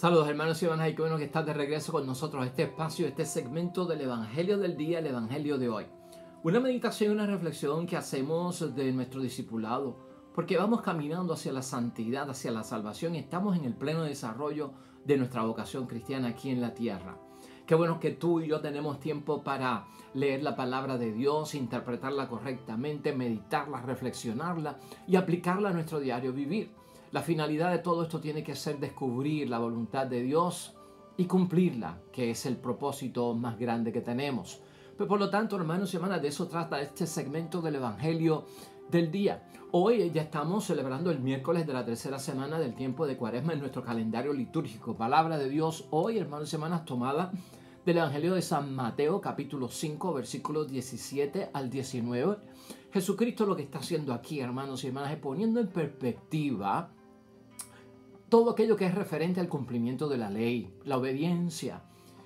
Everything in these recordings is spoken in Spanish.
Saludos hermanos y hermanas, y qué bueno que estás de regreso con nosotros a este espacio, este segmento del Evangelio del día, el Evangelio de hoy. Una meditación y una reflexión que hacemos de nuestro discipulado, porque vamos caminando hacia la santidad, hacia la salvación y estamos en el pleno desarrollo de nuestra vocación cristiana aquí en la tierra. Qué bueno que tú y yo tenemos tiempo para leer la palabra de Dios, interpretarla correctamente, meditarla, reflexionarla y aplicarla a nuestro diario vivir. La finalidad de todo esto tiene que ser descubrir la voluntad de Dios y cumplirla, que es el propósito más grande que tenemos. Pero por lo tanto, hermanos y hermanas, de eso trata este segmento del Evangelio del día. Hoy ya estamos celebrando el miércoles de la tercera semana del tiempo de Cuaresma en nuestro calendario litúrgico. Palabra de Dios hoy, hermanos y hermanas, tomada del Evangelio de San Mateo, capítulo 5, versículos 17 al 19. Jesucristo lo que está haciendo aquí, hermanos y hermanas, es poniendo en perspectiva todo aquello que es referente al cumplimiento de la ley, la obediencia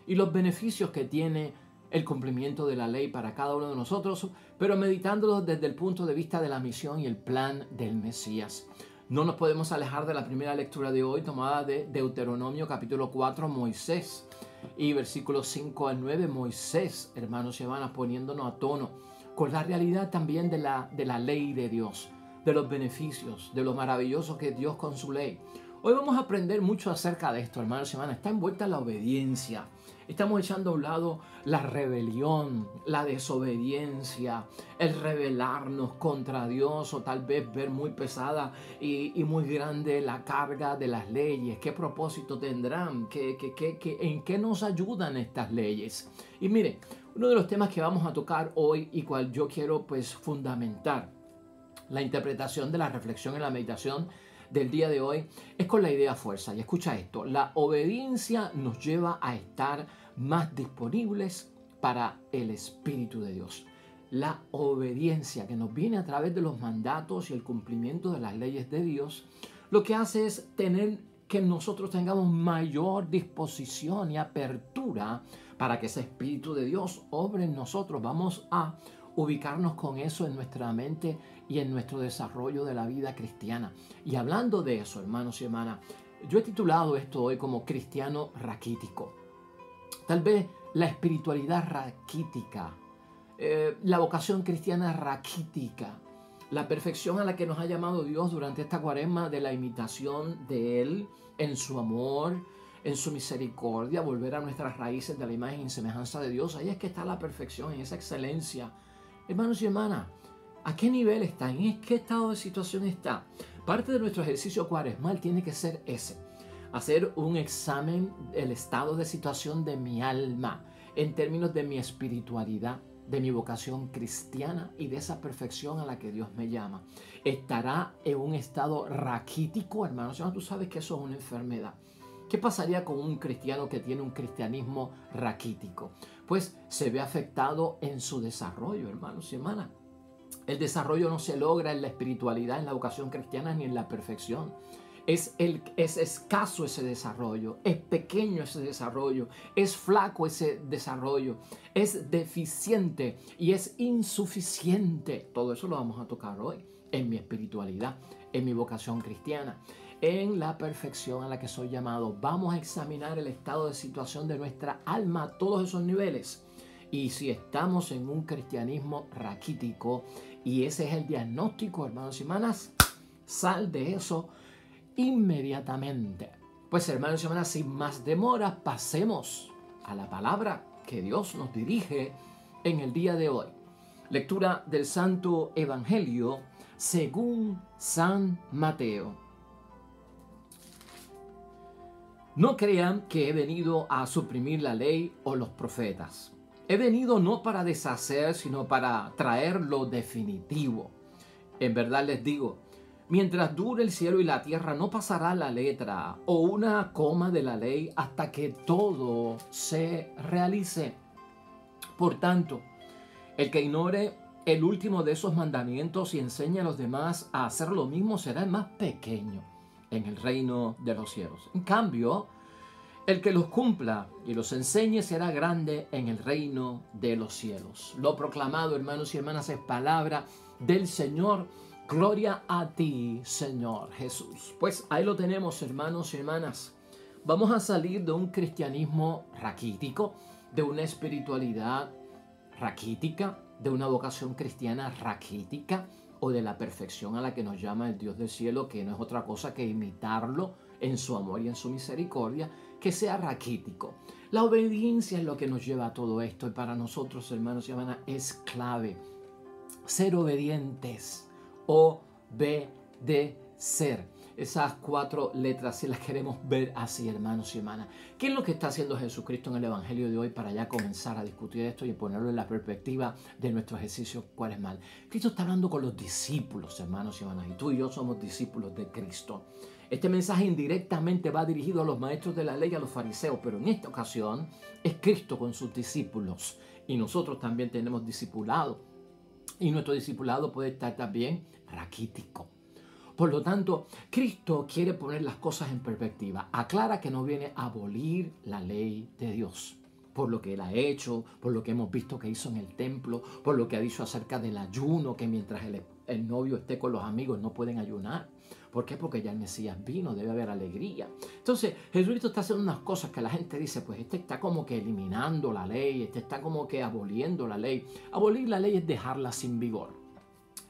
y los beneficios que tiene el cumplimiento de la ley para cada uno de nosotros, pero meditándolo desde el punto de vista de la misión y el plan del Mesías. No nos podemos alejar de la primera lectura de hoy, tomada de Deuteronomio capítulo 4, Moisés, y versículos 5 al 9, Moisés, hermanos y hermanas, poniéndonos a tono con la realidad también de la ley de Dios, de los beneficios, de lo maravilloso que es Dios con su ley. Hoy vamos a aprender mucho acerca de esto, hermanos y hermanas. Está envuelta la obediencia. Estamos echando a un lado la rebelión, la desobediencia, el rebelarnos contra Dios o tal vez ver muy pesada y muy grande la carga de las leyes. ¿Qué propósito tendrán? ¿En qué nos ayudan estas leyes? Y mire, uno de los temas que vamos a tocar hoy y cual yo quiero fundamentar la interpretación de la reflexión y la meditación del día de hoy es con la idea fuerza. Y escucha esto, la obediencia nos lleva a estar más disponibles para el Espíritu de Dios. La obediencia que nos viene a través de los mandatos y el cumplimiento de las leyes de Dios, lo que hace es tener que nosotros tengamos mayor disposición y apertura para que ese Espíritu de Dios obre en nosotros. Vamos a ubicarnos con eso en nuestra mente y en nuestro desarrollo de la vida cristiana. Y hablando de eso, hermanos y hermanas, yo he titulado esto hoy como cristiano raquítico. Tal vez la espiritualidad raquítica, la vocación cristiana raquítica, la perfección a la que nos ha llamado Dios durante esta cuaresma de la imitación de Él en su amor, en su misericordia, volver a nuestras raíces de la imagen y semejanza de Dios. Ahí es que está la perfección, en esa excelencia. Hermanos y hermanas, ¿a qué nivel está? ¿En qué estado de situación está? Parte de nuestro ejercicio cuaresmal tiene que ser ese. Hacer un examen del estado de situación de mi alma en términos de mi espiritualidad, de mi vocación cristiana y de esa perfección a la que Dios me llama. ¿Estará en un estado raquítico, hermanos? Tú sabes que eso es una enfermedad. ¿Qué pasaría con un cristiano que tiene un cristianismo raquítico? Pues se ve afectado en su desarrollo, hermanos y hermanas. El desarrollo no se logra en la espiritualidad, en la vocación cristiana, ni en la perfección. Es escaso ese desarrollo, es pequeño ese desarrollo, es flaco ese desarrollo, es deficiente y es insuficiente. Todo eso lo vamos a tocar hoy en mi espiritualidad, en mi vocación cristiana, en la perfección a la que soy llamado. Vamos a examinar el estado de situación de nuestra alma a todos esos niveles. Y si estamos en un cristianismo raquítico y ese es el diagnóstico, hermanos y hermanas, sal de eso inmediatamente. Pues hermanos y hermanas, sin más demora, pasemos a la palabra que Dios nos dirige en el día de hoy. Lectura del Santo Evangelio según San Mateo. No crean que he venido a suprimir la ley o los profetas. He venido no para deshacer, sino para traer lo definitivo. En verdad les digo, mientras dure el cielo y la tierra, no pasará la letra o una coma de la ley hasta que todo se realice. Por tanto, el que ignore el último de esos mandamientos y enseñe a los demás a hacer lo mismo será el más pequeño en el reino de los cielos. En cambio, el que los cumpla y los enseñe será grande en el reino de los cielos. Lo proclamado, hermanos y hermanas, es palabra del Señor. Gloria a ti, Señor Jesús. Pues ahí lo tenemos, hermanos y hermanas. Vamos a salir de un cristianismo raquítico, de una espiritualidad raquítica, de una vocación cristiana raquítica o de la perfección a la que nos llama el Dios del cielo, que no es otra cosa que imitarlo en su amor y en su misericordia, que sea raquítico. La obediencia es lo que nos lleva a todo esto y para nosotros, hermanos y hermanas, es clave ser obedientes, obedecer. Esas 4 letras, si las queremos ver así, hermanos y hermanas. ¿Qué es lo que está haciendo Jesucristo en el Evangelio de hoy para ya comenzar a discutir esto y ponerlo en la perspectiva de nuestro ejercicio cuaresmal? Cristo está hablando con los discípulos, hermanos y hermanas, y tú y yo somos discípulos de Cristo. Este mensaje indirectamente va dirigido a los maestros de la ley y a los fariseos, pero en esta ocasión es Cristo con sus discípulos. Y nosotros también tenemos discipulado. Y nuestro discipulado puede estar también raquítico. Por lo tanto, Cristo quiere poner las cosas en perspectiva. Aclara que no viene a abolir la ley de Dios. Por lo que Él ha hecho, por lo que hemos visto que hizo en el templo, por lo que ha dicho acerca del ayuno, que mientras el novio esté con los amigos no pueden ayunar. ¿Por qué? Porque ya el Mesías vino, debe haber alegría. Entonces, Jesucristo está haciendo unas cosas que la gente dice, pues este está como que eliminando la ley, este está como que aboliendo la ley. Abolir la ley es dejarla sin vigor.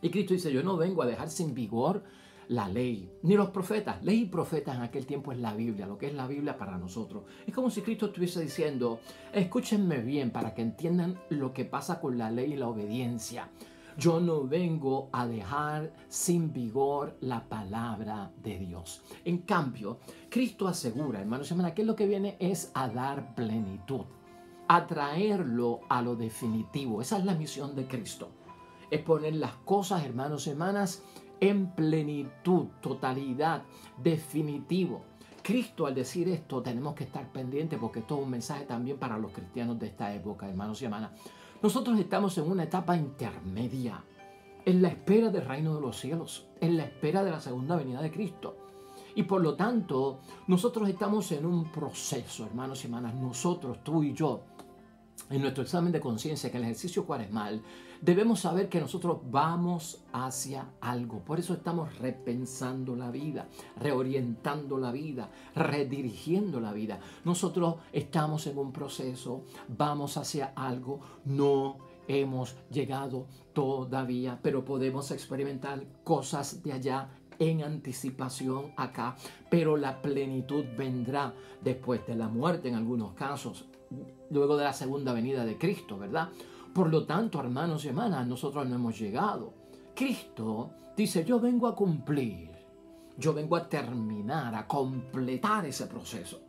Y Cristo dice, yo no vengo a dejar sin vigor la ley, ni los profetas. Ley y profetas en aquel tiempo es la Biblia, lo que es la Biblia para nosotros. Es como si Cristo estuviese diciendo, escúchenme bien para que entiendan lo que pasa con la ley y la obediencia. Yo no vengo a dejar sin vigor la palabra de Dios. En cambio, Cristo asegura, hermanos y hermanas, que lo que viene es a dar plenitud, a traerlo a lo definitivo. Esa es la misión de Cristo. Es poner las cosas, hermanos y hermanas, en plenitud, totalidad, definitivo. Cristo, al decir esto, tenemos que estar pendientes porque esto es un mensaje también para los cristianos de esta época, hermanos y hermanas. Nosotros estamos en una etapa intermedia, en la espera del reino de los cielos, en la espera de la segunda venida de Cristo. Y por lo tanto, nosotros estamos en un proceso, hermanos y hermanas, nosotros, tú y yo, en nuestro examen de conciencia, que en el ejercicio cuaresmal, debemos saber que nosotros vamos hacia algo. Por eso estamos repensando la vida, reorientando la vida, redirigiendo la vida. Nosotros estamos en un proceso, vamos hacia algo, no hemos llegado todavía, pero podemos experimentar cosas de allá en anticipación acá, pero la plenitud vendrá después de la muerte en algunos casos, luego de la segunda venida de Cristo, ¿verdad? Por lo tanto, hermanos y hermanas, nosotros no hemos llegado. Cristo dice, yo vengo a cumplir, yo vengo a terminar, a completar ese proceso.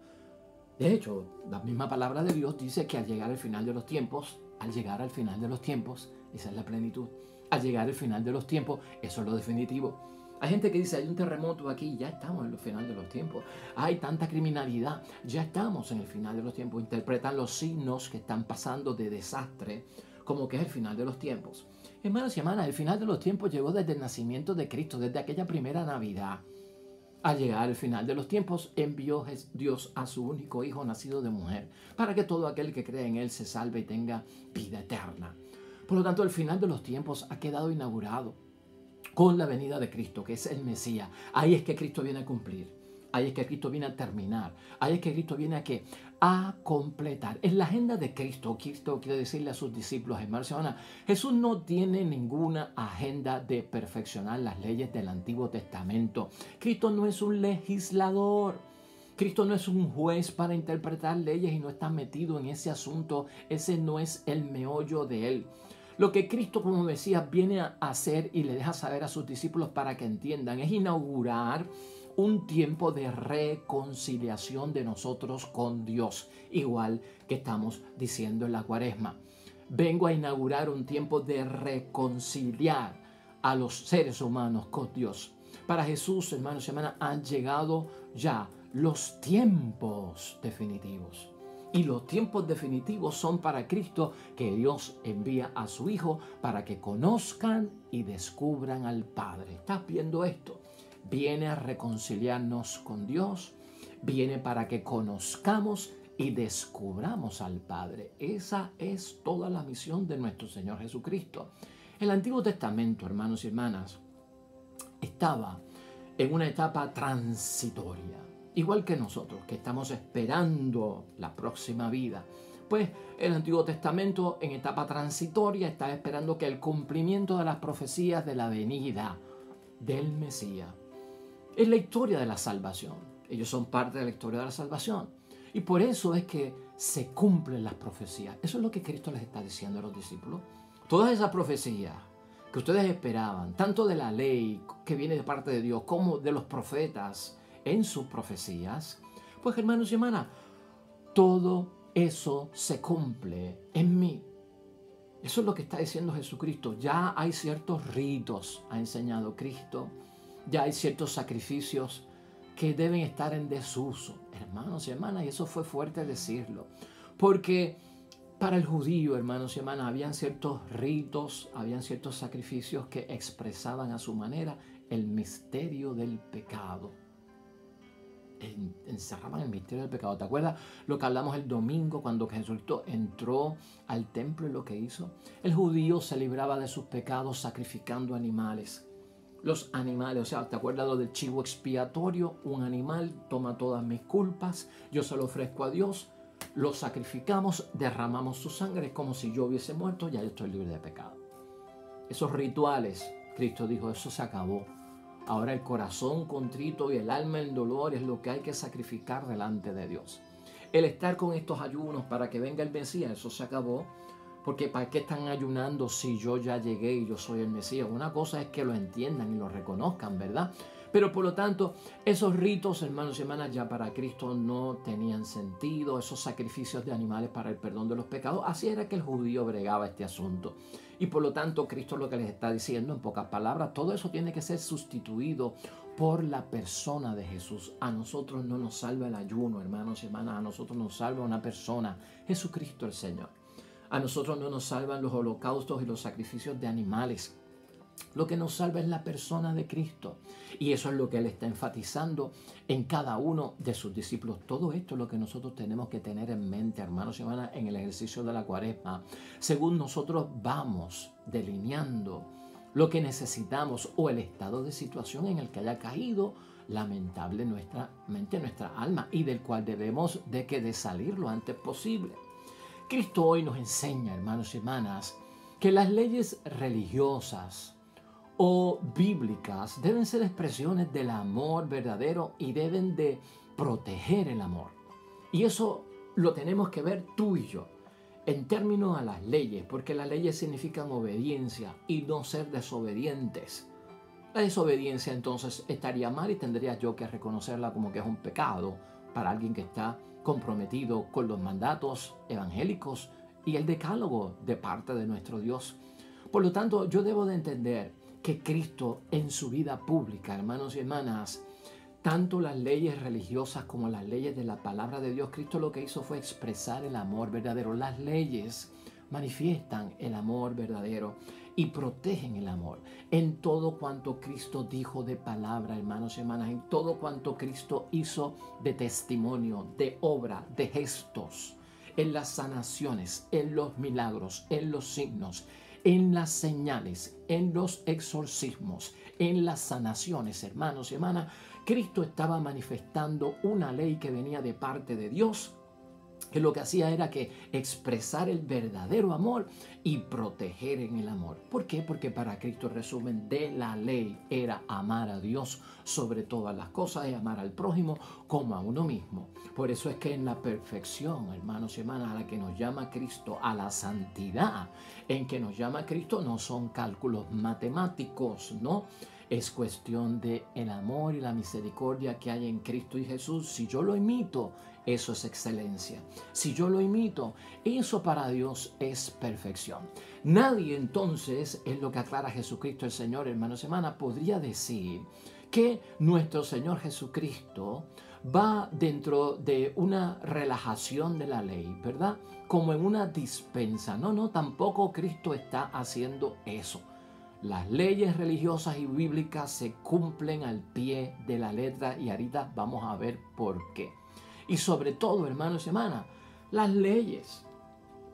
De hecho, la misma palabra de Dios dice que al llegar al final de los tiempos, esa es la plenitud. Al llegar al final de los tiempos, eso es lo definitivo. Hay gente que dice, hay un terremoto aquí, ya estamos en el final de los tiempos. Hay tanta criminalidad, ya estamos en el final de los tiempos. Interpretan los signos que están pasando de desastre como que es el final de los tiempos. Hermanos y hermanas, el final de los tiempos llegó desde el nacimiento de Cristo, desde aquella primera Navidad. Al llegar al final de los tiempos, envió Dios a su único Hijo nacido de mujer, para que todo aquel que cree en Él se salve y tenga vida eterna. Por lo tanto, el final de los tiempos ha quedado inaugurado con la venida de Cristo, que es el Mesías. Ahí es que Cristo viene a cumplir. Ahí es que Cristo viene a terminar. Ahí es que Cristo viene a completar. En la agenda de Cristo, Cristo quiere decirle a sus discípulos, hermanos y hermanas, Jesús no tiene ninguna agenda de perfeccionar las leyes del Antiguo Testamento. Cristo no es un legislador. Cristo no es un juez para interpretar leyes y no está metido en ese asunto. Ese no es el meollo de Él. Lo que Cristo, como decía, viene a hacer y le deja saber a sus discípulos para que entiendan es inaugurar un tiempo de reconciliación de nosotros con Dios, igual que estamos diciendo en la Cuaresma. Vengo a inaugurar un tiempo de reconciliar a los seres humanos con Dios. Para Jesús, hermanos y hermanas, han llegado ya los tiempos definitivos. Y los tiempos definitivos son para Cristo, que Dios envía a su Hijo para que conozcan y descubran al Padre. ¿Estás viendo esto? Viene a reconciliarnos con Dios, viene para que conozcamos y descubramos al Padre. Esa es toda la misión de nuestro Señor Jesucristo. El Antiguo Testamento, hermanos y hermanas, estaba en una etapa transitoria. igual que nosotros, que estamos esperando la próxima vida. Pues el Antiguo Testamento en etapa transitoria está esperando que el cumplimiento de las profecías de la venida del Mesías. Es la historia de la salvación. Ellos son parte de la historia de la salvación. Y por eso es que se cumplen las profecías. Eso es lo que Cristo les está diciendo a los discípulos. Todas esas profecías que ustedes esperaban, tanto de la ley que viene de parte de Dios como de los profetas en sus profecías, pues hermanos y hermanas, todo eso se cumple en mí. Eso es lo que está diciendo Jesucristo. Ya hay ciertos ritos, ha enseñado Cristo. Ya hay ciertos sacrificios que deben estar en desuso. Hermanos y hermanas, y eso fue fuerte decirlo. Porque para el judío, hermanos y hermanas, habían ciertos ritos, habían ciertos sacrificios que expresaban a su manera el misterio del pecado. Encerraban el misterio del pecado. ¿Te acuerdas lo que hablamos el domingo cuando Jesucristo entró al templo y lo que hizo? El judío se libraba de sus pecados sacrificando animales. Los animales, o sea, ¿te acuerdas lo del chivo expiatorio? Un animal toma todas mis culpas, yo se lo ofrezco a Dios, lo sacrificamos, derramamos su sangre, como si yo hubiese muerto, ya yo estoy libre de pecado. Esos rituales, Cristo dijo, eso se acabó. Ahora el corazón contrito y el alma en dolor es lo que hay que sacrificar delante de Dios. El estar con estos ayunos para que venga el Mesías, eso se acabó. Porque ¿para qué están ayunando si yo ya llegué y yo soy el Mesías? Una cosa es que lo entiendan y lo reconozcan, ¿verdad? Pero por lo tanto, esos ritos, hermanos y hermanas, ya para Cristo no tenían sentido. Esos sacrificios de animales para el perdón de los pecados. Así era que el judío bregaba este asunto. Y por lo tanto, Cristo lo que les está diciendo, en pocas palabras, todo eso tiene que ser sustituido por la persona de Jesús. A nosotros no nos salva el ayuno, hermanos y hermanas. A nosotros nos salva una persona, Jesucristo el Señor. A nosotros no nos salvan los holocaustos y los sacrificios de animales. Lo que nos salva es la persona de Cristo. Y eso es lo que Él está enfatizando en cada uno de sus discípulos. Todo esto es lo que nosotros tenemos que tener en mente, hermanos y hermanas, en el ejercicio de la Cuaresma. Según nosotros vamos delineando lo que necesitamos o el estado de situación en el que haya caído lamentable nuestra mente, nuestra alma, y del cual debemos de salir lo antes posible. Cristo hoy nos enseña, hermanos y hermanas, que las leyes religiosas o bíblicas deben ser expresiones del amor verdadero y deben de proteger el amor. Y eso lo tenemos que ver tú y yo en términos a las leyes, porque las leyes significan obediencia y no ser desobedientes. La desobediencia entonces estaría mal y tendría yo que reconocerla como que es un pecado para alguien que está comprometido con los mandatos evangélicos y el decálogo de parte de nuestro Dios. Por lo tanto, yo debo de entender que Cristo en su vida pública, hermanos y hermanas, tanto las leyes religiosas como las leyes de la palabra de Dios, Cristo lo que hizo fue expresar el amor verdadero. Las leyes manifiestan el amor verdadero y protegen el amor en todo cuanto Cristo dijo de palabra, hermanos y hermanas, en todo cuanto Cristo hizo de testimonio, de obra, de gestos, en las sanaciones, en los milagros, en los signos, en las señales, en los exorcismos, en las sanaciones, hermanos y hermanas. Cristo estaba manifestando una ley que venía de parte de Dios, que lo que hacía era que expresar el verdadero amor y proteger en el amor. ¿Por qué? Porque para Cristo el resumen de la ley era amar a Dios sobre todas las cosas y amar al prójimo como a uno mismo. Por eso es que en la perfección, hermanos y hermanas, a la que nos llama Cristo, a la santidad en que nos llama Cristo, no son cálculos matemáticos, ¿no? Es cuestión de el amor y la misericordia que hay en Cristo y Jesús. Si yo lo imito, eso es excelencia. Si yo lo imito, eso para Dios es perfección. Nadie entonces, es lo que aclara Jesucristo el Señor, hermanos y hermanas, podría decir que nuestro Señor Jesucristo va dentro de una relajación de la ley, ¿verdad? Como en una dispensa. No, tampoco Cristo está haciendo eso. Las leyes religiosas y bíblicas se cumplen al pie de la letra y ahorita vamos a ver por qué. Y sobre todo, hermanos y hermanas, las leyes.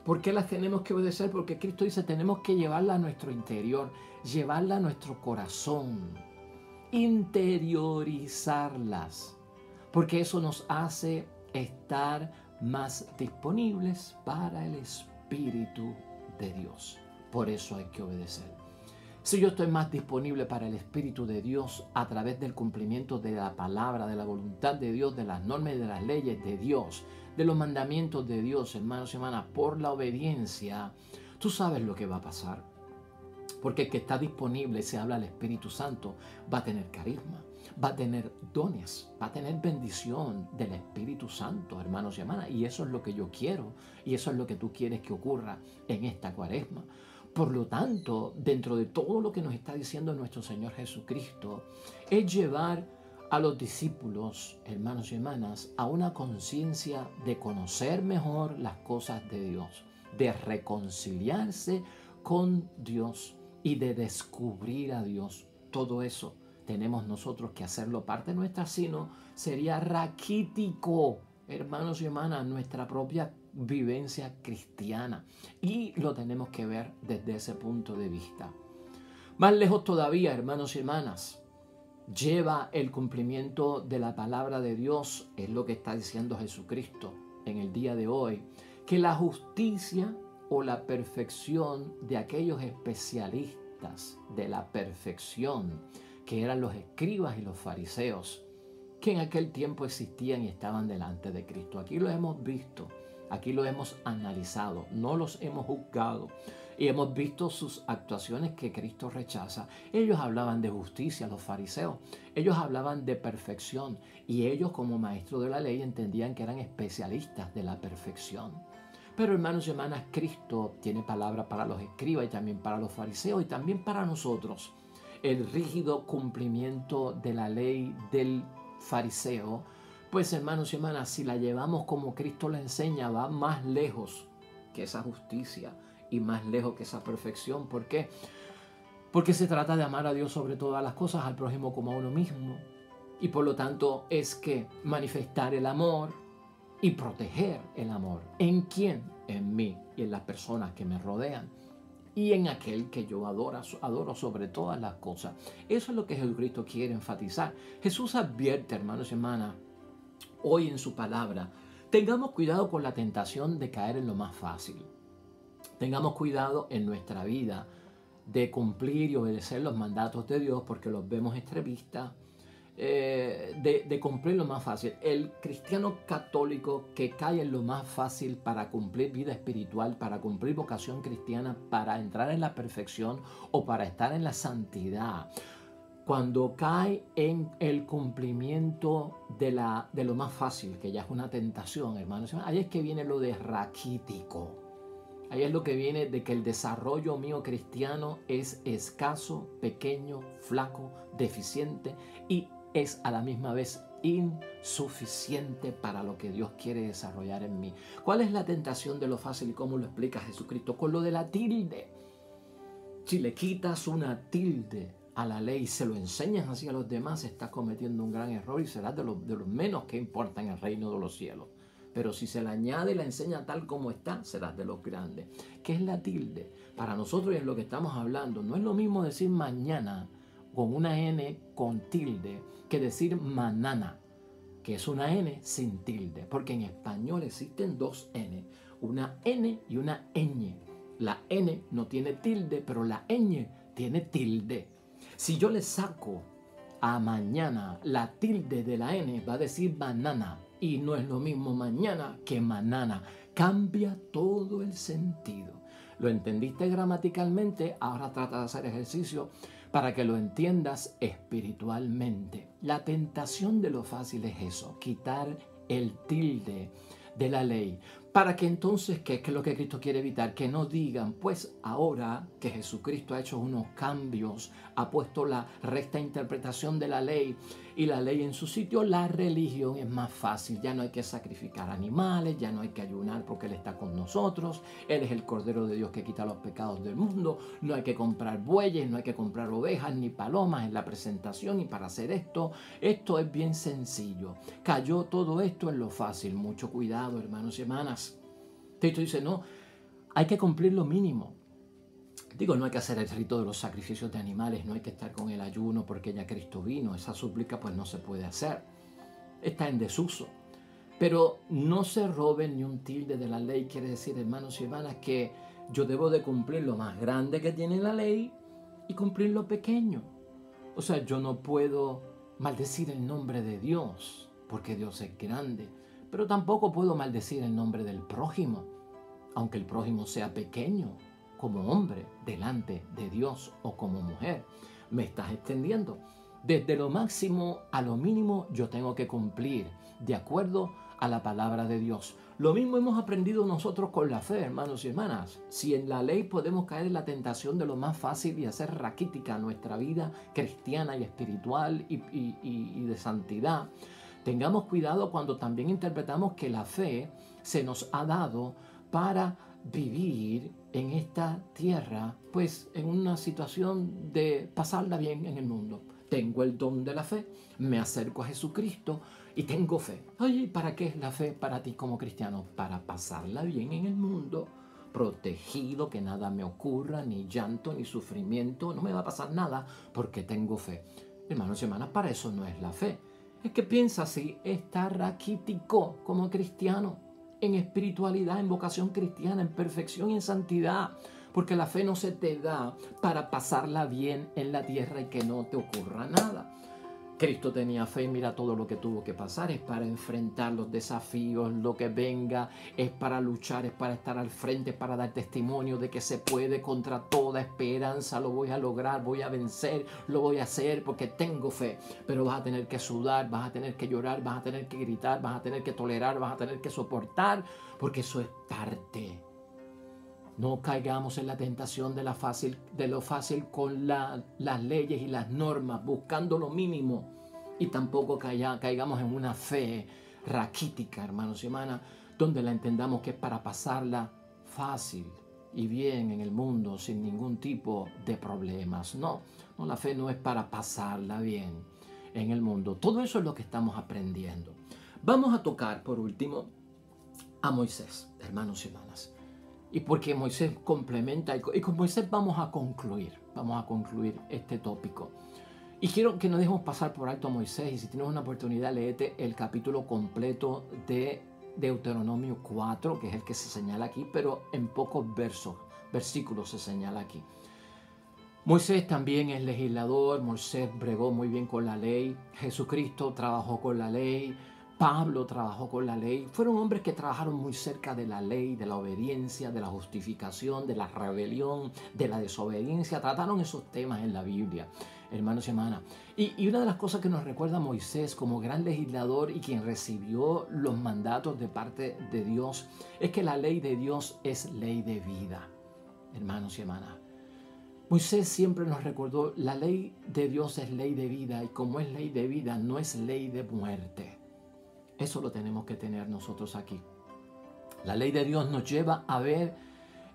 ¿Por qué las tenemos que obedecer? Porque Cristo dice tenemos que llevarlas a nuestro interior, llevarlas a nuestro corazón, interiorizarlas. porque eso nos hace estar más disponibles para el Espíritu de Dios. Por eso hay que obedecer. Si yo estoy más disponible para el Espíritu de Dios a través del cumplimiento de la palabra, de la voluntad de Dios, de las normas y de las leyes de Dios, de los mandamientos de Dios, hermanos y hermanas, por la obediencia, tú sabes lo que va a pasar. Porque el que está disponible, se habla al Espíritu Santo, va a tener carisma, va a tener dones, va a tener bendición del Espíritu Santo, hermanos y hermanas. Y eso es lo que yo quiero y eso es lo que tú quieres que ocurra en esta Cuaresma. Por lo tanto, dentro de todo lo que nos está diciendo nuestro Señor Jesucristo, es llevar a los discípulos, hermanos y hermanas, a una conciencia de conocer mejor las cosas de Dios, de reconciliarse con Dios y de descubrir a Dios. Todo eso tenemos nosotros que hacerlo parte nuestra, sino sería raquítico, hermanos y hermanas, nuestra propia vivencia cristiana, y lo tenemos que ver desde ese punto de vista. Más lejos todavía, hermanos y hermanas, lleva el cumplimiento de la palabra de Dios, es lo que está diciendo Jesucristo en el día de hoy, que la justicia o la perfección de aquellos especialistas de la perfección, que eran los escribas y los fariseos, que en aquel tiempo existían y estaban delante de Cristo. Aquí lo hemos visto, aquí lo hemos analizado, no los hemos juzgado y hemos visto sus actuaciones que Cristo rechaza. Ellos hablaban de justicia, los fariseos, ellos hablaban de perfección y ellos como maestros de la ley entendían que eran especialistas de la perfección. Pero hermanos y hermanas, Cristo tiene palabra para los escribas y también para los fariseos y también para nosotros. El rígido cumplimiento de la ley del fariseo, pues hermanos y hermanas, si la llevamos como Cristo la enseña, va más lejos que esa justicia y más lejos que esa perfección. ¿Por qué? Porque se trata de amar a Dios sobre todas las cosas, al prójimo como a uno mismo. Y por lo tanto es que manifestar el amor y proteger el amor. ¿En quién? En mí y en las personas que me rodean. Y en aquel que yo adoro sobre todas las cosas. Eso es lo que Jesucristo quiere enfatizar. Jesús advierte, hermanos y hermanas, hoy en su palabra, tengamos cuidado con la tentación de caer en lo más fácil. Tengamos cuidado en nuestra vida de cumplir y obedecer los mandatos de Dios porque los vemos extremistas, de cumplir lo más fácil. El cristiano católico que cae en lo más fácil para cumplir vida espiritual, para cumplir vocación cristiana, para entrar en la perfección o para estar en la santidad, cuando cae en el cumplimiento de lo más fácil, que ya es una tentación, hermanos, ahí es que viene lo de raquítico. Ahí es lo que viene de que el desarrollo mío cristiano es escaso, pequeño, flaco, deficiente y es a la misma vez insuficiente para lo que Dios quiere desarrollar en mí. ¿Cuál es la tentación de lo fácil y cómo lo explica Jesucristo? Con lo de la tilde. Si le quitas una tilde a la ley y se lo enseñas así a los demás, estás cometiendo un gran error y serás de los menos que importa en el reino de los cielos. Pero si se la añade y la enseña tal como está, serás de los grandes. ¿Qué es la tilde? Para nosotros y es lo que estamos hablando. No es lo mismo decir mañana con una N con tilde que decir manana, que es una N sin tilde. Porque en español existen dos N, una N y una ñ. La N no tiene tilde, pero la ñ tiene tilde. Si yo le saco a mañana la tilde de la N, va a decir banana. Y no es lo mismo mañana que manana. Cambia todo el sentido. ¿Lo entendiste gramaticalmente? Ahora trata de hacer ejercicio para que lo entiendas espiritualmente. La tentación de lo fácil es eso, quitar el tilde de la ley. Para que entonces, ¿qué es lo que Cristo quiere evitar? Que no digan, pues ahora que Jesucristo ha hecho unos cambios, ha puesto la recta interpretación de la ley y la ley en su sitio, la religión es más fácil. Ya no hay que sacrificar animales, ya no hay que ayunar porque Él está con nosotros. Él es el Cordero de Dios que quita los pecados del mundo. No hay que comprar bueyes, no hay que comprar ovejas ni palomas en la presentación. Y para hacer esto es bien sencillo. Cayó todo esto en lo fácil. Mucho cuidado, hermanos y hermanas. Cristo dice, no, hay que cumplir lo mínimo. Digo, no hay que hacer el rito de los sacrificios de animales, no hay que estar con el ayuno porque ya Cristo vino. Esa súplica pues no se puede hacer. está en desuso. Pero no se robe ni un tilde de la ley. Quiere decir, hermanos y hermanas, que yo debo de cumplir lo más grande que tiene la ley y cumplir lo pequeño. O sea, yo no puedo maldecir el nombre de Dios, porque Dios es grande. Pero tampoco puedo maldecir el nombre del prójimo, aunque el prójimo sea pequeño, como hombre, delante de Dios o como mujer. Me estás extendiendo. Desde lo máximo a lo mínimo yo tengo que cumplir de acuerdo a la palabra de Dios. Lo mismo hemos aprendido nosotros con la fe, hermanos y hermanas. Si en la ley podemos caer en la tentación de lo más fácil y hacer raquítica nuestra vida cristiana y espiritual y de santidad, tengamos cuidado cuando también interpretamos que la fe se nos ha dado para vivir en esta tierra, pues en una situación de pasarla bien en el mundo. Tengo el don de la fe, me acerco a Jesucristo y tengo fe. Oye, ¿para qué es la fe para ti como cristiano? Para pasarla bien en el mundo, protegido, que nada me ocurra, ni llanto, ni sufrimiento, no me va a pasar nada porque tengo fe. Hermanos y hermanas, para eso no es la fe. Es que piensa así, está raquítico como cristiano, en espiritualidad, en vocación cristiana, en perfección y en santidad. Porque la fe no se te da para pasarla bien en la tierra y que no te ocurra nada. Cristo tenía fe y mira todo lo que tuvo que pasar. Es para enfrentar los desafíos, lo que venga. Es para luchar, es para estar al frente, es para dar testimonio de que se puede contra toda esperanza. Lo voy a lograr, voy a vencer, lo voy a hacer porque tengo fe. Pero vas a tener que sudar, vas a tener que llorar, vas a tener que gritar, vas a tener que tolerar, vas a tener que soportar, porque eso es parte. No caigamos en la tentación de lo fácil con las leyes y las normas, buscando lo mínimo. Y tampoco caigamos en una fe raquítica, hermanos y hermanas, donde la entendamos que es para pasarla fácil y bien en el mundo, sin ningún tipo de problemas. No, la fe no es para pasarla bien en el mundo. Todo eso es lo que estamos aprendiendo. Vamos a tocar, por último, a Moisés, hermanos y hermanas. Y porque Moisés complementa, y con Moisés vamos a concluir este tópico. Y quiero que no dejemos pasar por alto a Moisés, y si tienes una oportunidad, léete el capítulo completo de Deuteronomio 4, que es el que se señala aquí, pero en pocos versículos se señala aquí. Moisés también es legislador, Moisés bregó muy bien con la ley, Jesucristo trabajó con la ley, Pablo trabajó con la ley. Fueron hombres que trabajaron muy cerca de la ley, de la obediencia, de la justificación, de la rebelión, de la desobediencia. Trataron esos temas en la Biblia, hermanos y hermanas. Y una de las cosas que nos recuerda Moisés como gran legislador y quien recibió los mandatos de parte de Dios es que la ley de Dios es ley de vida, hermanos y hermanas. Moisés siempre nos recordó, la ley de Dios es ley de vida, y como es ley de vida, no es ley de muerte. Eso lo tenemos que tener nosotros aquí. La ley de Dios nos lleva a ver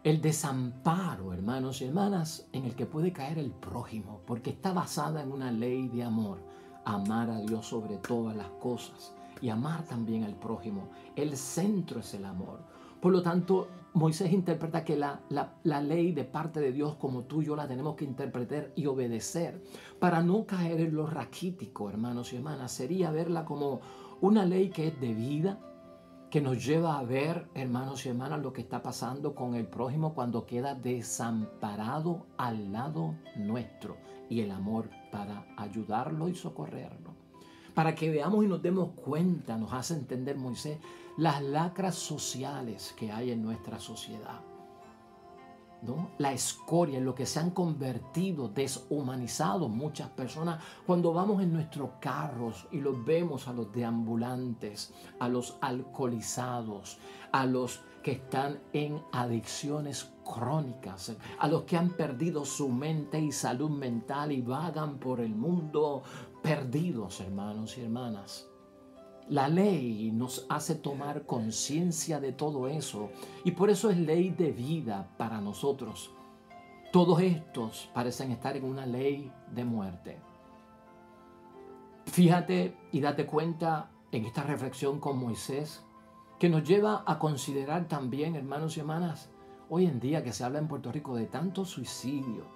el desamparo, hermanos y hermanas, en el que puede caer el prójimo, porque está basada en una ley de amor. Amar a Dios sobre todas las cosas y amar también al prójimo. El centro es el amor. Por lo tanto, Moisés interpreta que la ley de parte de Dios, como tú y yo, la tenemos que interpretar y obedecer para no caer en lo raquítico, hermanos y hermanas. Sería verla como una ley que es de vida, que nos lleva a ver, hermanos y hermanas, lo que está pasando con el prójimo cuando queda desamparado al lado nuestro, y el amor para ayudarlo y socorrerlo. Para que veamos y nos demos cuenta, nos hace entender Moisés, las lacras sociales que hay en nuestra sociedad, ¿no? La escoria en lo que se han convertido, deshumanizado muchas personas. Cuando vamos en nuestros carros y los vemos a los deambulantes, a los alcoholizados, a los que están en adicciones crónicas, a los que han perdido su mente y salud mental y vagan por el mundo perdidos, hermanos y hermanas. La ley nos hace tomar conciencia de todo eso, y por eso es ley de vida para nosotros. Todos estos parecen estar en una ley de muerte. Fíjate y date cuenta en esta reflexión con Moisés, que nos lleva a considerar también, hermanos y hermanas, hoy en día que se habla en Puerto Rico de tanto suicidio,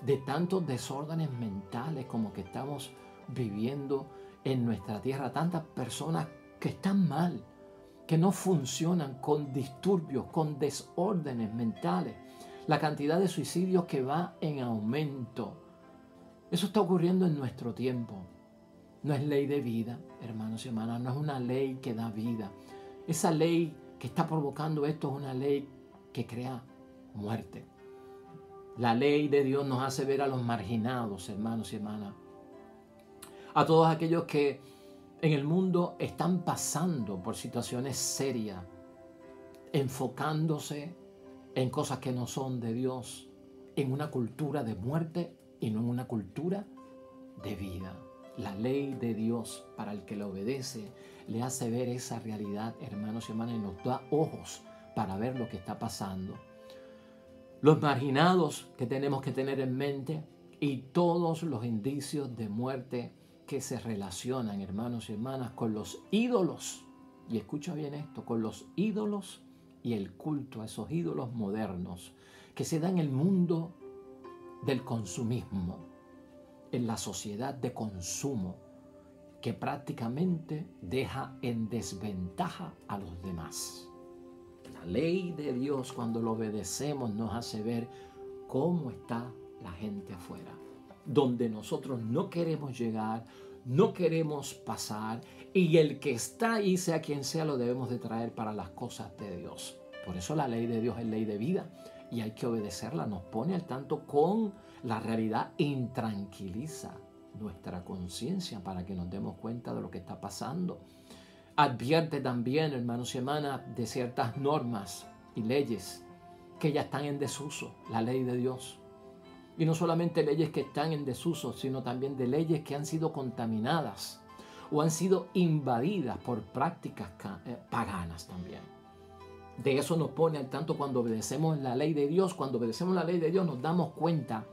de tantos desórdenes mentales como que estamos viviendo en nuestra tierra tantas personas que están mal, que no funcionan, con disturbios, con desórdenes mentales. La cantidad de suicidios que va en aumento. Eso está ocurriendo en nuestro tiempo. No es ley de vida, hermanos y hermanas, no es una ley que da vida. Esa ley que está provocando esto es una ley que crea muerte. La ley de Dios nos hace ver a los marginados, hermanos y hermanas. A todos aquellos que en el mundo están pasando por situaciones serias, enfocándose en cosas que no son de Dios, en una cultura de muerte y no en una cultura de vida. La ley de Dios, para el que la obedece, le hace ver esa realidad, hermanos y hermanas, y nos da ojos para ver lo que está pasando. Los marginados que tenemos que tener en mente y todos los indicios de muerte que se relacionan, hermanos y hermanas, con los ídolos. Y escucha bien esto, con los ídolos y el culto a esos ídolos modernos que se da en el mundo del consumismo, en la sociedad de consumo que prácticamente deja en desventaja a los demás. La ley de Dios, cuando lo obedecemos, nos hace ver cómo está la gente afuera, donde nosotros no queremos llegar, no queremos pasar, y el que está ahí, sea quien sea, lo debemos de traer para las cosas de Dios. Por eso la ley de Dios es ley de vida y hay que obedecerla. Nos pone al tanto con la realidad, intranquiliza nuestra conciencia para que nos demos cuenta de lo que está pasando. Advierte también, hermanos y hermanas, de ciertas normas y leyes que ya están en desuso, la ley de Dios. Y no solamente leyes que están en desuso, sino también de leyes que han sido contaminadas o han sido invadidas por prácticas paganas también. De eso nos pone al tanto cuando obedecemos la ley de Dios. Cuando obedecemos la ley de Dios nos damos cuenta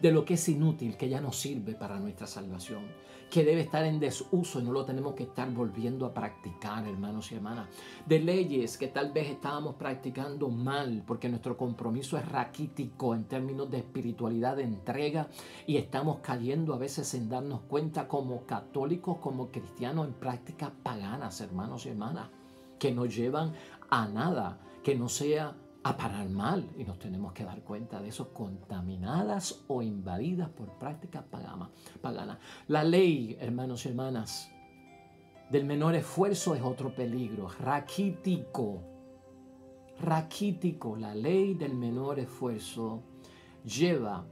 de lo que es inútil, que ya no sirve para nuestra salvación, que debe estar en desuso y no lo tenemos que estar volviendo a practicar, hermanos y hermanas. De leyes que tal vez estábamos practicando mal porque nuestro compromiso es raquítico en términos de espiritualidad, de entrega, y estamos cayendo a veces sin darnos cuenta como católicos, como cristianos, en prácticas paganas, hermanos y hermanas, que nos llevan a nada, que no sea a parar mal, y nos tenemos que dar cuenta de eso, contaminadas o invadidas por prácticas paganas. La ley, hermanos y hermanas, del menor esfuerzo es otro peligro, raquítico, la ley del menor esfuerzo lleva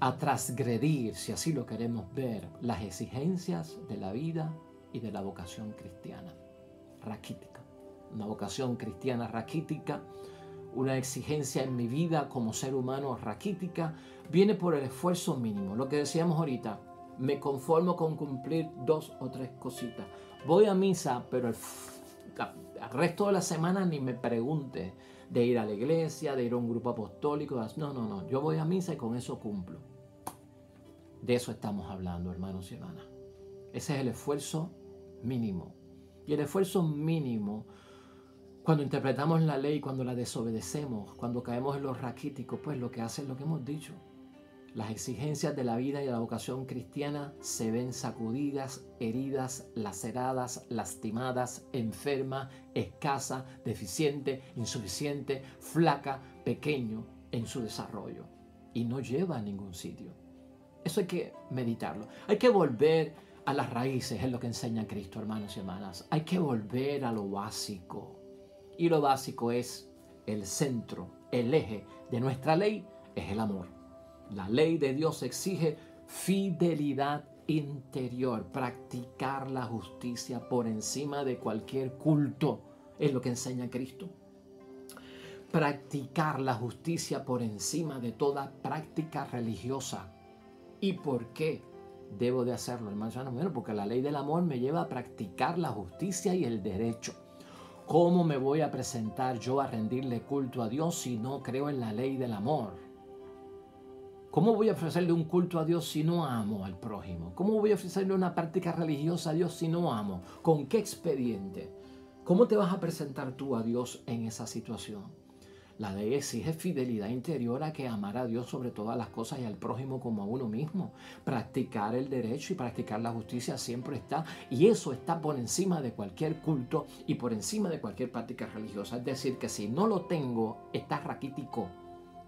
a transgredir, si así lo queremos ver, las exigencias de la vida y de la vocación cristiana, raquítica. Una vocación cristiana raquítica, una exigencia en mi vida como ser humano raquítica, viene por el esfuerzo mínimo. Lo que decíamos ahorita, me conformo con cumplir 2 o 3 cositas. Voy a misa, pero el resto de la semana ni me pregunte de ir a la iglesia, de ir a un grupo apostólico. No. Yo voy a misa y con eso cumplo. De eso estamos hablando, hermanos y hermanas. Ese es el esfuerzo mínimo. Y el esfuerzo mínimo, cuando interpretamos la ley, cuando la desobedecemos, cuando caemos en lo raquítico, pues lo que hace es lo que hemos dicho. Las exigencias de la vida y de la vocación cristiana se ven sacudidas, heridas, laceradas, lastimadas, enferma, escasa, deficiente, insuficiente, flaca, pequeño en su desarrollo. Y no lleva a ningún sitio. Eso hay que meditarlo. Hay que volver a las raíces, es lo que enseña Cristo, hermanos y hermanas. Hay que volver a lo básico. Y lo básico es el centro, el eje de nuestra ley, es el amor. La ley de Dios exige fidelidad interior, practicar la justicia por encima de cualquier culto, es lo que enseña Cristo. Practicar la justicia por encima de toda práctica religiosa. ¿Y por qué debo de hacerlo, hermanos? Bueno, porque la ley del amor me lleva a practicar la justicia y el derecho. ¿Cómo me voy a presentar yo a rendirle culto a Dios si no creo en la ley del amor? ¿Cómo voy a ofrecerle un culto a Dios si no amo al prójimo? ¿Cómo voy a ofrecerle una práctica religiosa a Dios si no amo? ¿Con qué expediente? ¿Cómo te vas a presentar tú a Dios en esa situación? La ley exige fidelidad interior a que amar a Dios sobre todas las cosas y al prójimo como a uno mismo. Practicar el derecho y practicar la justicia siempre está, y eso está por encima de cualquier culto y por encima de cualquier práctica religiosa. Es decir, que si no lo tengo, estás raquítico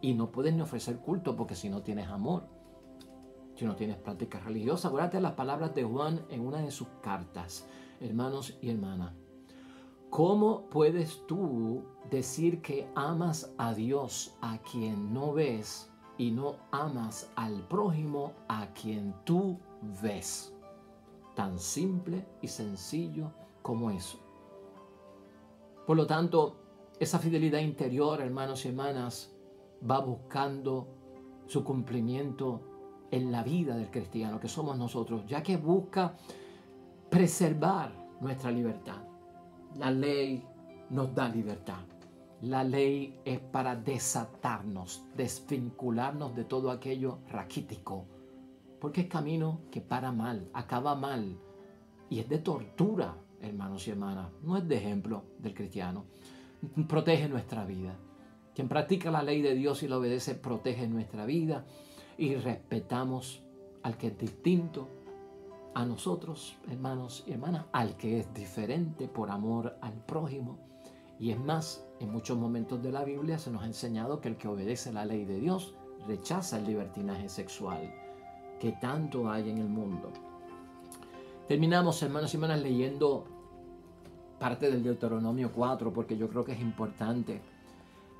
y no puedes ni ofrecer culto, porque si no tienes amor, si no tienes práctica religiosa. Acuérdate las palabras de Juan en una de sus cartas, hermanos y hermanas. ¿Cómo puedes tú decir que amas a Dios a quien no ves y no amas al prójimo a quien tú ves? Tan simple y sencillo como eso. Por lo tanto, esa fidelidad interior, hermanos y hermanas, va buscando su cumplimiento en la vida del cristiano que somos nosotros, ya que busca preservar nuestra libertad. La ley nos da libertad. La ley es para desatarnos, desvincularnos de todo aquello raquítico, porque es camino que para mal, acaba mal, y es de tortura, hermanos y hermanas, no es de ejemplo del cristiano. Protege nuestra vida. Quien practica la ley de Dios y la obedece, protege nuestra vida, y respetamos al que es distinto a nosotros, hermanos y hermanas, al que es diferente por amor al prójimo. Y es más, en muchos momentos de la Biblia se nos ha enseñado que el que obedece la ley de Dios rechaza el libertinaje sexual que tanto hay en el mundo. Terminamos, hermanos y hermanas, leyendo parte del Deuteronomio 4, porque yo creo que es importante.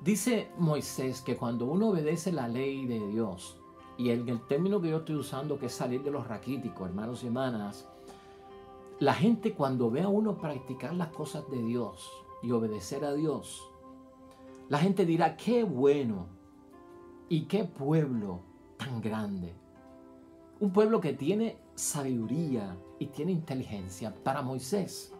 Dice Moisés que cuando uno obedece la ley de Dios, y el término que yo estoy usando, que es salir de los raquíticos, hermanos y hermanas, la gente cuando ve a uno practicar las cosas de Dios y obedecer a Dios, la gente dirá, qué bueno y qué pueblo tan grande. Un pueblo que tiene sabiduría y tiene inteligencia. Para Moisés,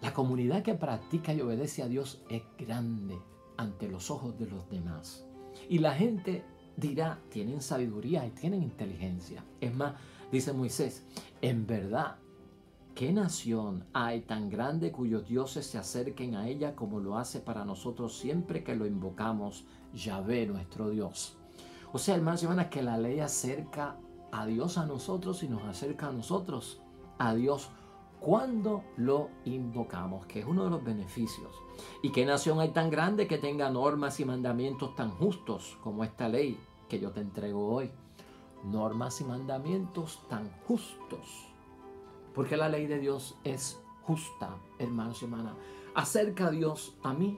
la comunidad que practica y obedece a Dios es grande ante los ojos de los demás. Y la gente dirá, tienen sabiduría y tienen inteligencia. Es más, dice Moisés, en verdad, ¿qué nación hay tan grande cuyos dioses se acerquen a ella como lo hace para nosotros siempre que lo invocamos, Yahvé, nuestro Dios? O sea, hermanos y hermanas, que la ley acerca a Dios a nosotros y nos acerca a nosotros a Dios cuando lo invocamos, que es uno de los beneficios. ¿Y qué nación hay tan grande que tenga normas y mandamientos tan justos como esta ley que yo te entrego hoy? Normas y mandamientos tan justos. Porque la ley de Dios es justa, hermanos y hermanas. Acerca a Dios a mí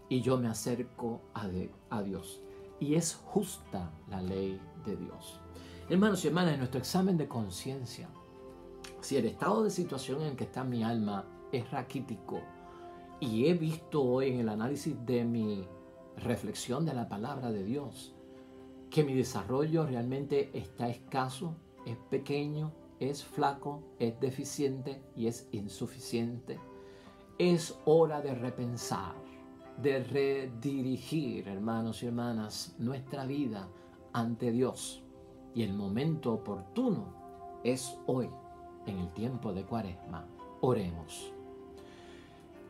y yo me acerco a Dios. Y es justa la ley de Dios. Hermanos y hermanas, en nuestro examen de conciencia, si el estado de situación en el que está mi alma es raquítico, y he visto hoy en el análisis de mi reflexión de la palabra de Dios, que mi desarrollo realmente está escaso, es pequeño, es flaco, es deficiente y es insuficiente, es hora de repensar, de redirigir, hermanos y hermanas, nuestra vida ante Dios. Y el momento oportuno es hoy, en el tiempo de Cuaresma. Oremos.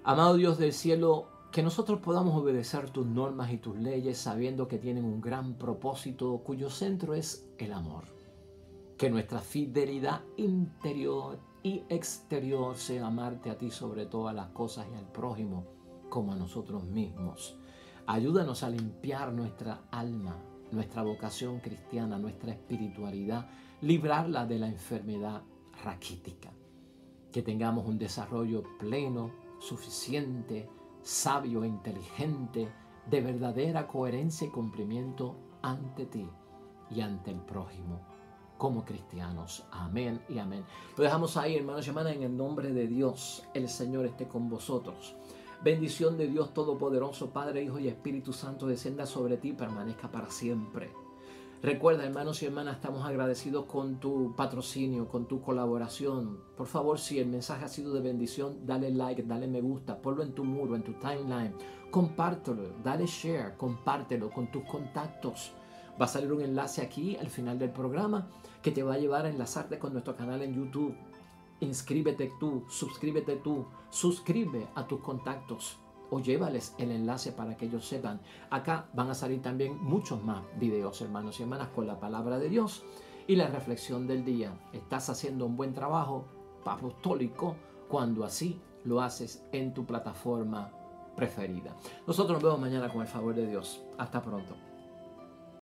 Amado Dios del cielo, que nosotros podamos obedecer tus normas y tus leyes sabiendo que tienen un gran propósito cuyo centro es el amor. Que nuestra fidelidad interior y exterior sea amarte a ti sobre todas las cosas y al prójimo como a nosotros mismos. Ayúdanos a limpiar nuestra alma, nuestra vocación cristiana, nuestra espiritualidad, librarla de la enfermedad raquítica. Que tengamos un desarrollo pleno, suficiente, sabio e inteligente, de verdadera coherencia y cumplimiento ante ti y ante el prójimo, como cristianos. Amén y amén. Lo dejamos ahí, hermanos y hermanas, en el nombre de Dios. El Señor esté con vosotros. Bendición de Dios Todopoderoso, Padre, Hijo y Espíritu Santo, descienda sobre ti y permanezca para siempre. Recuerda, hermanos y hermanas, estamos agradecidos con tu patrocinio, con tu colaboración. Por favor, si el mensaje ha sido de bendición, dale like, dale me gusta, ponlo en tu muro, en tu timeline. Compártelo, dale share, compártelo con tus contactos. Va a salir un enlace aquí al final del programa que te va a llevar a enlazarte con nuestro canal en YouTube. Inscríbete tú, suscríbete tú, suscribe a tus contactos. o llévales el enlace para que ellos sepan. Acá van a salir también muchos más videos, hermanos y hermanas, con la palabra de Dios y la reflexión del día. Estás haciendo un buen trabajo apostólico cuando así lo haces en tu plataforma preferida. Nosotros nos vemos mañana con el favor de Dios. Hasta pronto.